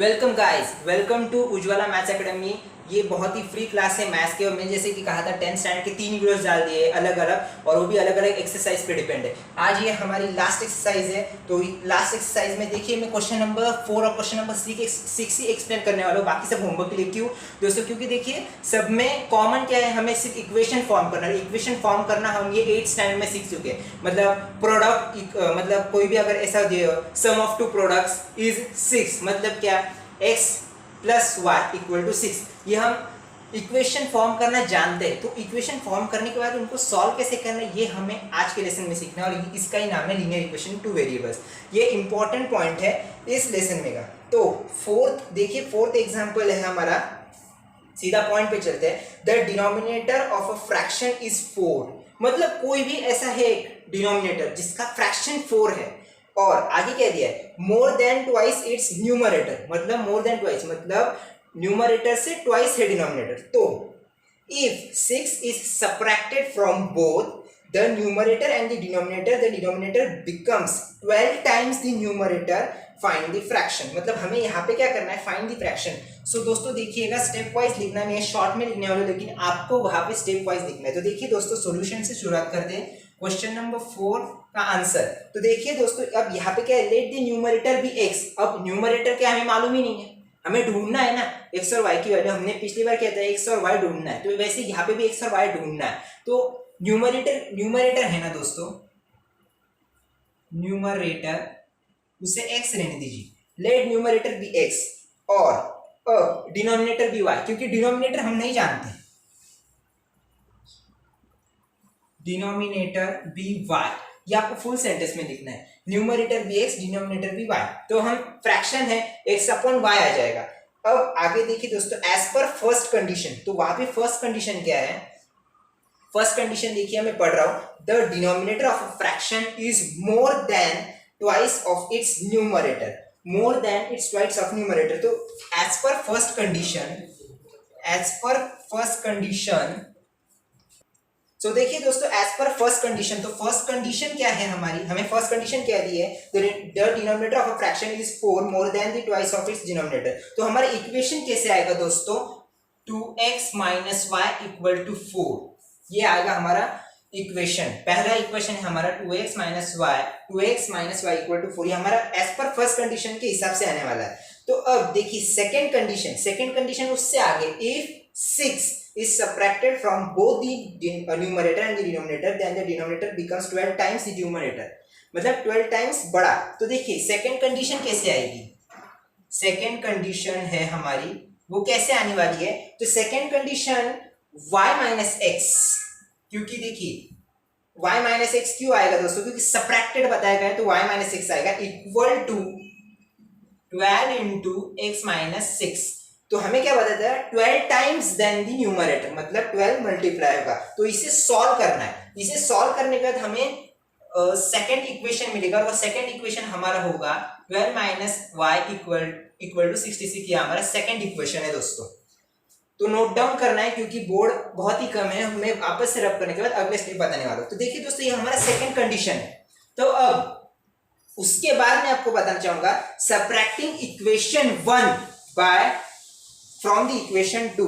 Welcome guys, welcome to Ujjwala maths academy. ये बहुत ही फ्री क्लास है मैथ्स के, और मैंने जैसे कि कहा था 10th स्टैंडर्ड के 3 वीडियोस डाल दिए अलग अलग, और वो भी अलग अलग एक्सरसाइज पे डिपेंड है। आज ये हमारी लास्ट एक्सरसाइज है। तो लास्ट एक्सरसाइज में देखिए मैं क्वेश्चन नंबर 4 और क्वेश्चन नंबर 6 ही एक्सप्लेन करने वाला हूँ, बाकी सब होमवर्क के लिए। क्यों दोस्तों? क्योंकि देखिए सब में कॉमन क्या है, हमें सिर्फ इक्वेशन फॉर्म करना है। इक्वेशन फॉर्म करना हम ये 8th स्टैंडर्ड में सीख चुके हैं। मतलब प्रोडक्ट, मतलब कोई भी अगर ऐसा दिए sum of two products is 6, मतलब क्या, x plus y equal to 6। ये हम इक्वेशन फॉर्म करना जानते हैं। तो इक्वेशन फॉर्म करने के बाद उनको सॉल्व कैसे करना है, ये हमें आज के लेसन में सीखना है, और इसका ही नाम है लीनियर इक्वेशन टू वेरिएबल्स। ये इंपॉर्टेंट पॉइंट है इस लेसन में का। तो फोर्थ एग्जांपल है हमारा, सीधा पॉइंट पे चलते हैं। The denominator of a fraction is 4। मतलब कोई भी ऐसा है डिनोमिनेटर जिसका फ्रैक्शन 4 है, और आगे क्या दिया है, more than twice its numerator. मतलब मोर देन ट्वाइस मतलब न्यूमरेटर से ट्वाइस है डिनोमिनेटर। तो if 6 is subtracted from both the numerator and the denominator becomes 12 times the numerator, find the fraction. मतलब हमें यहाँ पे क्या करना है, फाइंड द फ्रैक्शन। सो दोस्तों देखिएगा, स्टेप वाइज लिखना नहीं है, शॉर्ट में लिखने वाले, लेकिन आपको वहां पे स्टेप वाइज लिखना है। तो देखिए दोस्तों, सॉल्यूशन से शुरुआत करते हैं। क्वेश्चन नंबर 4 का आंसर। तो देखिए दोस्तों, अब यहाँ पे क्या है, let the numerator be x। अब न्यूमरेटर क्या हमें मालूम ही नहीं है, हमें ढूंढना है ना x और y की वैल्यू। हमने पिछली बार क्या था, x और y ढूंढना है, तो वैसे यहाँ पे भी x और y ढूंढना है। तो न्यूमरेटर है ना दोस्तों, न्यूमरेटर उसे x रहने दीजिए, लेट न्यूमरेटर बी x, और डिनोमिनेटर बी y, क्योंकि डिनोमिनेटर हम नहीं जानते। डिनोमिनेटर बी वाई, ये आपको फुल सेंटेंस में लिखना है। Numerator be x, denominator be y. तो हम फ्रैक्शन है, एक्स अपॉन वाई आ जाएगा। अब आगे देखिए दोस्तों, एज पर फर्स्ट कंडीशन। तो वहां पे फर्स्ट कंडीशन क्या है, फर्स्ट कंडीशन देखिए मैं पढ़ रहा हूं, the denominator of a fraction is more than twice of its numerator. More than it's twice of numerator. तो एज पर फर्स्ट कंडीशन, तो देखिए दोस्तों, एज पर फर्स्ट कंडीशन, तो फर्स्ट कंडीशन क्या है हमारी, हमें फर्स्ट कंडीशन क्या दी है, the denominator of a fraction is 4 more than the twice of its denominator. तो हमारा इक्वेशन कैसे आएगा दोस्तों, 2x minus y equal to 4। ये आएगा हमारा इक्वेशन। पहला इक्वेशन है हमारा 2x minus y equal to 4। ये हमारा एज पर फर्स्ट कंडीशन के हिसाब से आने वाला है। तो अब देखिए सेकेंड कंडीशन उससे आगे, if 6 is subtracted from both the numerator and the denominator, then the denominator becomes 12 times the numerator, मतलब 12 times बड़ा। तो देखिए सेकंड कंडीशन कैसे आएगी, सेकंड कंडीशन है हमारी, वो कैसे आने वाली है। तो second condition y minus x, क्योंकि देखिए y माइनस एक्स क्यों आएगा दोस्तों, क्योंकि सबट्रैक्टेड बताया गया है, तो y माइनस एक्स आएगा equal to 12 into x minus 6। तो हमें क्या बताता है, 12 टाइम्स देन द न्यूमरेटर, मतलब 12 मल्टीप्लाई होगा। तो इसे सॉल्व करना है। इसे सॉल्व करने के बाद हमें सेकंड इक्वेशन मिलेगा, और सेकंड इक्वेशन हमारा होगा 12 माइनस वाई इक्वल टू 66। ये हमारा सेकंड इक्वेशन है दोस्तों। तो नोट डाउन करना है, क्योंकि बोर्ड बहुत ही कम है। मैं वापस से रब करने के बाद अगले स्टेप बताने वाला हूँ। तो देखिए दोस्तों, ये हमारा सेकंड कंडीशन है। तो अब उसके बाद मैं आपको बताना चाहूंगा, subtracting equation 1 by from the equation 2।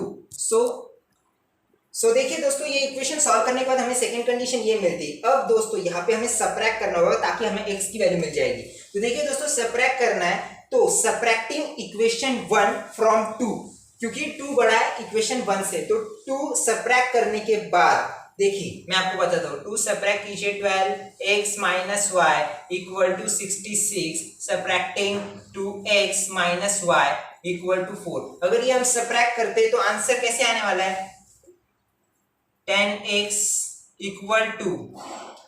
So देखिए दोस्तों, ये इक्वेशन सॉल्व करने के बाद हमें सेकंड कंडीशन ये मिलती है। अब दोस्तों यहाँ पे हमें सबट्रैक्ट करना होगा, ताकि हमें x की वैल्यू मिल जाएगी। तो देखिए दोस्तों, सबट्रैक्ट करना है, तो सबट्रैक्टिंग इक्वेशन 1 फ्रॉम 2, क्योंकि 2 बड़ा है इक्वेशन 1 से। तो 2 सबट्रैक्ट करने के बाद देखिए मैं आपको बताता हूँ, 2 सबट्रैक्ट कीजिए 12x minus y equal to 66, subtracting 2x minus y equal to 4। अगर ये हम सबट्रैक्ट करते हैं तो आंसर कैसे आने वाला है, 10x equal to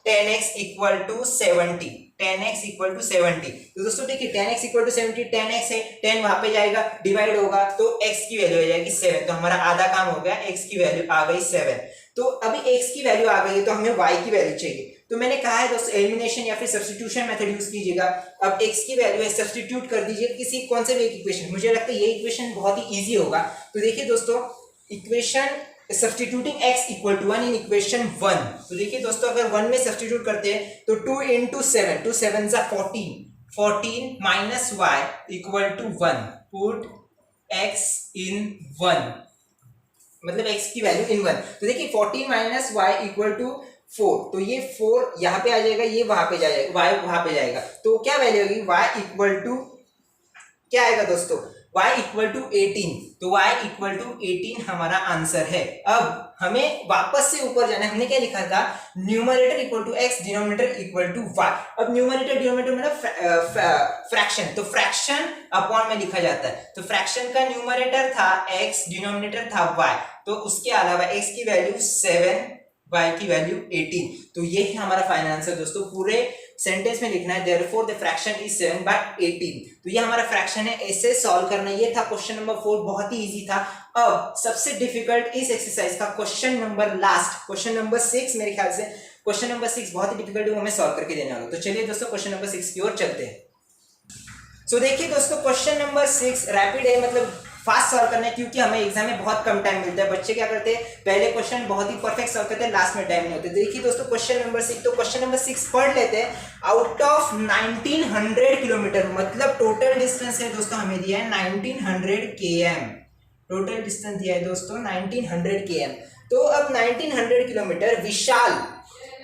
70। 10x equal to 70। तो दोस्तों देखिए 10x इक्वल टू 70, 10x है, 10 वहां पे जाएगा, डिवाइड होगा, तो x की वैल्यू आ जाएगी 7। तो हमारा आधा काम हो गया, x की वैल्यू आ गई 7। तो अभी x की वैल्यू आ गई है, तो हमें y की वैल्यू चाहिए। तो मैंने कहा है दोस्तों, एलिमिनेशन या फिर सब्स्टिट्यूशन मेथड यूज कीजिएगा। अब x की वैल्यू है, सब्स्टिट्यूट कर दीजिए किसी कौन से भी एक इक्वेशन। मुझे लगता है ये इक्वेशन बहुत ही इजी होगा। तो देखिए दोस्तों, equation substituting x equal to 1 in equation 1। तो देखिए दोस्तों, अगर 1 में सब्स्टिट्यूट करते हैं तो 2 into 7, 2 7 14, 14 minus y equal to 1। Put x in 1, मतलब x की वैल्यू इन 1। तो देखिए 14 माइनस y इक्वल टू 4, तो ये 4 यहाँ पे आ जाएगा, ये वहां पे जाएगा, y वहां पे जाएगा, तो क्या वैल्यू होगी y इक्वल टू क्या आएगा दोस्तों, y इक्वल टू 18, तो y इक्वल टू 18 हमारा आंसर है। अब हमें वापस से ऊपर जाना है, हमने क्या लिखा था, numerator equal to x, denominator equal to y। अब न्यूमरेटर डिनोमिनेटर मतलब फ्रैक्शन, तो फ्रैक्शन अपॉन में लिखा जाता है, तो फ्रैक्शन का न्यूमरेटर था x, डिनोमिनेटर था y, तो उसके अलावा x की वैल्यू 7, y की वैल्यू 18, तो ये है हमारा फाइनल आंसर दोस्तों। पूरे सेंटेंस में लिखना है देयरफॉर द फ्रैक्शन इज 7/18, तो ये हमारा फ्रैक्शन है, ऐसे सॉल्व करना। ये था क्वेश्चन नंबर 4, बहुत ही इजी था। अब सबसे डिफिकल्ट इस एक्सरसाइज का question number last, question number 6, मेरे ख्याल से क्वेश्चन नंबर 6 बहुत ही डिफिकल्ट है, वो मैं सॉल्व करके देने वाला हूं। तो चलिए दोस्तों क्वेश्चन नंबर 6 की ओर चलते हैं। सो देखिए दोस्तों क्वेश्चन नंबर 6 रैपिड है, मतलब फास्ट सॉल्व करना है, क्योंकि हमें एग्जाम में बहुत कम टाइम मिलता है। बच्चे क्या करते हैं, पहले क्वेश्चन बहुत ही परफेक्ट सॉल्व करते हैं, लास्ट में टाइम नहीं होता। देखिए दोस्तों क्वेश्चन नंबर 6, तो क्वेश्चन नंबर 6 पढ़ लेते हैं। आउट ऑफ 1900 किलोमीटर, मतलब टोटल डिस्टेंस है दोस्तों, हमें दिया है 1900 km, टोटल डिस्टेंस दिया है दोस्तों 1900 km। तो अब 1900 किलोमीटर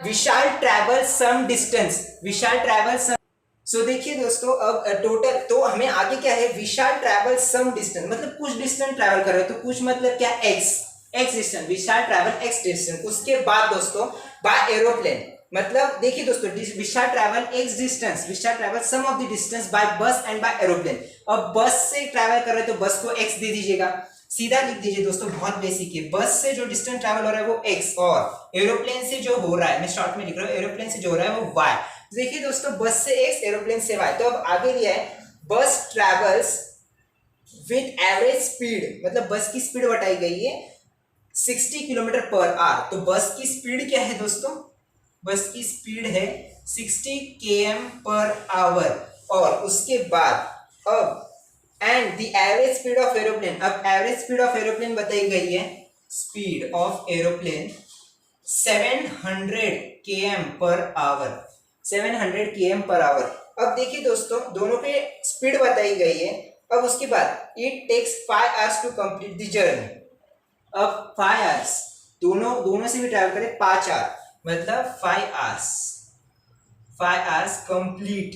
विशाल travel some distance, Vishal travel सम। सो देखिए दोस्तों अब टोटल, तो हमें आगे क्या है, विशाल ट्रैवल सम डिस्टेंस, मतलब कुछ डिस्टेंस ट्रैवल कर रहे हैं, तो कुछ मतलब क्या, x distance, Vishal travel x distance. उसके बाद दोस्तों बाय एरोप्लेन, मतलब देखिए दोस्तों Vishal travel x distance, Vishal travel sum of the distance by bus and by aeroplane. अब बस से ट्रैवल कर रहे हैं तो बस को x दे दीजिएगा, सीधा लिख दीजिए दोस्तों, बहुत बेसिक है। बस से जो डिस्टेंस ट्रैवल हो रहा है वो x, और एरोप्लेन से जो हो रहा है, मैं शॉर्ट में लिख रहा हूँ, एरोप्लेन से जो हो रहा है वो y। देखिए दोस्तों बस से x, एरोप्लेन से y। तो अब आगे दिया है बस ट्रैवल्स विथ एवरेज स्पीड, मतलब बस की स्पीड बताई गई है 60 किलोमीटर पर आवर। तो बस की स्पीड क्या है दोस्तों, बस की स्पीड है 60 km पर आवर। और उसके बाद अब and the average speed of aeroplane, अब एवरेज स्पीड ऑफ एरोप्लेन बताई गई है, speed of aeroplane 700 km per hour, 700 km per hour. अब देखिए दोस्तों दोनों पे स्पीड बताई गई है। अब उसके बाद it takes 5 hours to complete the journey. अब 5 आवर्स, दोनों से भी ट्रैवल करें 5 आवर, मतलब 5 आवर्स कंप्लीट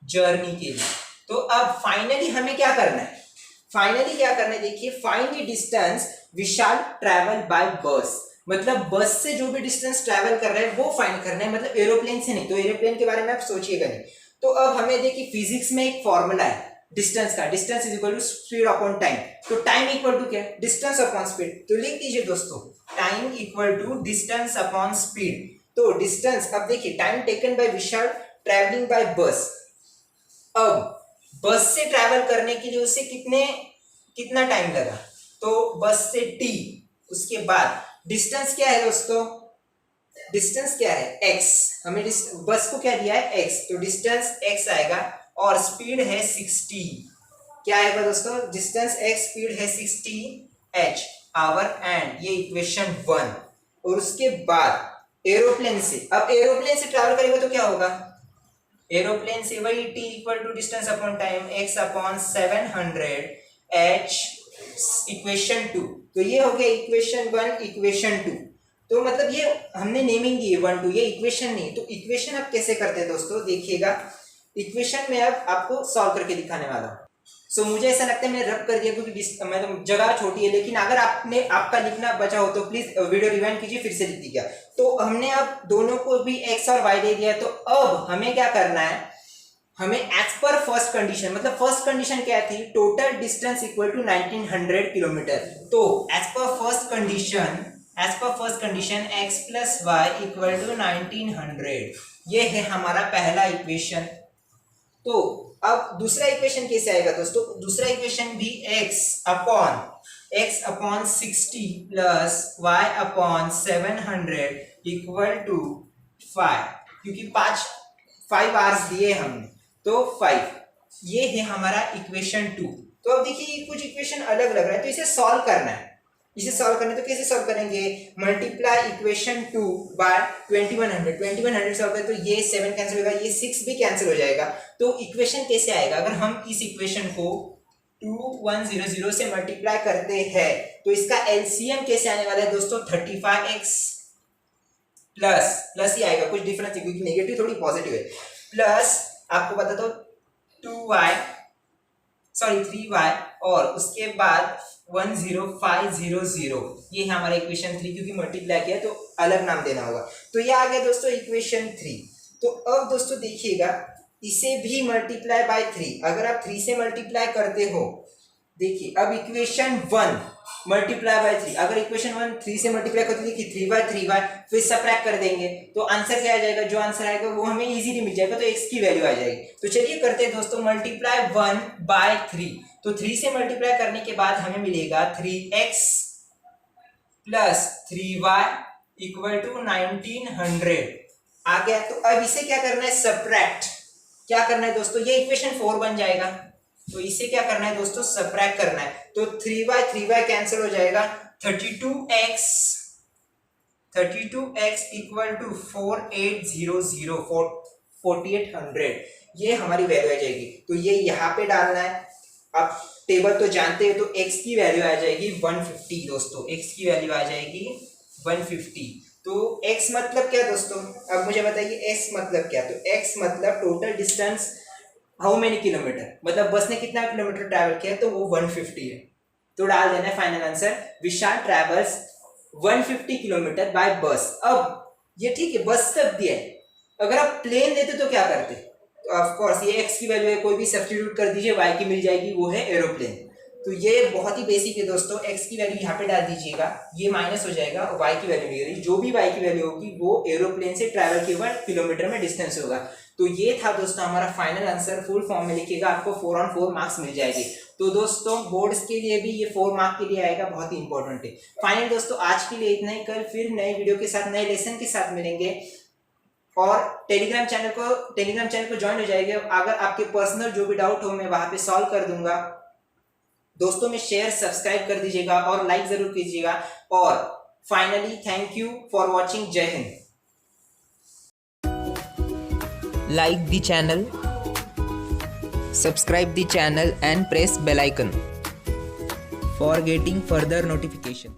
जर्नी के लिए। तो अब फाइनली हमें क्या करना है, देखिए find the distance Vishal travel by बस, मतलब बस से जो भी डिस्टेंस ट्रैवल कर रहे हैं वो फाइंड करना है, मतलब एरोप्लेन से नहीं। तो एरोप्लेन के बारे में आप सोचिएगा नहीं। तो अब हमें देखिए फिजिक्स में एक फॉर्मूला है डिस्टेंस का, distance is equal to speed upon time. तो टाइम इक्वल टू क्या, डिस्टेंस अपॉन स्पीड। तो लिख दीजिए दोस्तों time equal to distance upon speed. तो डिस्टेंस, अब देखिए time taken by Vishal travelling by bus. अब बस से ट्रैवल करने के लिए उसे कितना टाइम लगा, तो बस से t। उसके बाद डिस्टेंस क्या है दोस्तों, डिस्टेंस क्या है x, हमें बस को क्या दिया है x, तो डिस्टेंस x आएगा, और स्पीड है 60, क्या आएगा दोस्तों, डिस्टेंस x, स्पीड है 60 h आवर, एंड ये इक्वेशन 1। और उसके बाद एरोप्लेन से, अब एरोप्लेन से ट्रैवल करेगा तो क्या होगा, एरोप्लेन से वही t equal to distance upon time x upon 700 h, equation 2। तो ये हो गया इक्वेशन 1, इक्वेशन 2। तो मतलब ये हमने नेमिंग दी है 1 2, ये इक्वेशन नहीं। तो इक्वेशन अब कैसे करते हैं दोस्तों, देखिएगा इक्वेशन में अब आपको सॉल्व करके दिखाने वाला हूँ। सो मुझे ऐसा लगता है मैंने रब कर दिया, क्योंकि मतलब जगह छोटी है, लेकिन अगर आपका लिखना बचा हो तो प्लीज वीडियो रिवाइंड कीजिए, फिर से लिख दीजिए। तो हमने अब दोनों को भी x और y दे दिया। तो अब हमें क्या करना है, हमें एज पर फर्स्ट कंडीशन, मतलब फर्स्ट कंडीशन क्या थी, total distance equal to 1900 kilometre. तो एज पर first condition x plus y equal to 1900, ये है हमारा पहला इक्वेशन। तो अब दूसरा इक्वेशन कैसे आएगा दोस्तों, दूसरा इक्वेशन भी x upon 60 plus y upon 700 equal to 5, क्योंकि 5 आवर्स दिए हमने, तो 5, ये है हमारा इक्वेशन 2। तो अब देखिए ये कुछ इक्वेशन अलग लग रहा है, तो इसे सॉल्व करना है। इसे सॉल्व करने तो कैसे सॉल्व करेंगे, मल्टीप्लाई इक्वेशन 2 बाय 2100, 2100 सॉल्व करें तो ये 7 कैंसिल होगा, ये 6 भी कैंसिल हो जाएगा। तो इक्वेशन कैसे आएगा, अगर हम इस इक्वेशन को 2100 से मल्टीप्लाई करते हैं तो इसका एलसीएम कैसे आने वाला है दोस्तों, 35x प्लस ही आएगा, कुछ डिफरेंस है क्योंकि नेगेटिव थोड़ी पॉजिटिव है, प्लस आपको बता दो 3y और उसके बाद 10500, ये है हमारा इक्वेशन 3, क्योंकि मल्टीप्लाई किया तो अलग नाम देना होगा। तो ये आ गया दोस्तों इक्वेशन 3। तो अब दोस्तों देखिएगा, इसे भी मल्टीप्लाई बाय 3, अगर आप 3 से मल्टीप्लाई करते हो, देखिए अब इक्वेशन 1 मल्टीप्लाई बाय 3, अगर इक्वेशन 1 3 से मल्टीप्लाई करते देखिए 3y फिर सबट्रैक्ट कर देंगे तो आंसर क्या आ जाएगा, जो आंसर आएगा वो हमें इजीली मिल जाएगा, तो x की वैल्यू आ जाएगी। तो चलिए करते हैं दोस्तों, मल्टीप्लाई 1 बाय 3, तो 3 से मल्टीप्लाई करने के बाद हमें मिलेगा 3x plus 3y equal to 1900 आ गया। तो अब इसे क्या करना है, सबट्रैक्ट, क्या करना है दोस्तों, ये इक्वेशन 4 बन जाएगा, तो इसे क्या करना है दोस्तों, सबट्रैक्ट करना है। तो 3y कैंसिल हो जाएगा, 32x इक्वल टू 4800, ये हमारी वैल्यू आ जाएगी। तो ये यहाँ पे डालना है, आप टेबल तो जानते हैं, तो x की वैल्यू आ जाएगी 150 दोस्तों, x की वैल्यू आ जाएगी 150। तो x मतलब क्या दोस्तों, अब मुझे बताइए x मतलब क्या, तो x मतलब total distance, how many kilometre, मतलब बस ने कितना किलोमीटर ट्रैवल किया, तो वो 150 है। तो डाल देना है फाइनल आंसर, विशाल ट्रैवल्स 150 किलोमीटर बाय बस। अब ये ठीक है, बस तक दिया है, अगर आप प्लेन देते तो क्या करते, तो ऑफ कोर्स ये x की वैल्यू है, कोई भी सब्स्टिट्यूट कर दीजिए, y की मिल जाएगी, वो है एरोप्लेन। तो ये बहुत ही बेसिक है दोस्तों, x की वैल्यू यहाँ पे डाल दीजिएगा, ये माइनस हो जाएगा, y की वैल्यू मिलेगी, जो भी y की वैल्यू होगी वो एरोप्लेन से ट्रैवल किए हुए किलोमीटर में डिस्टेंस होगा। तो ये था दोस्तों हमारा फाइनल आंसर, फुल फॉर्म में लिखिएगा, आपको 4 on 4 मार्क्स मिल जाएंगे। तो दोस्तों बोर्ड्स के लिए भी ये 4 मार्क के लिए आएगा, बहुत ही इंपॉर्टेंट है। फाइनल दोस्तों आज के लिए इतना ही, कल फिर नए वीडियो के साथ, नए लेसन के साथ मिलेंगे, और टेलीग्राम चैनल को ज्वाइन हो जाएगा। अगर आपके पर्सनल जो भी डाउट हो मैं वहां पे सॉल्व कर दूंगा। दोस्तों में शेयर सब्सक्राइब कर दीजिएगा और लाइक जरूर कीजिएगा। और finally thank you for watching, जय Hind. Like the channel, subscribe the channel and press bell icon for getting further notifications.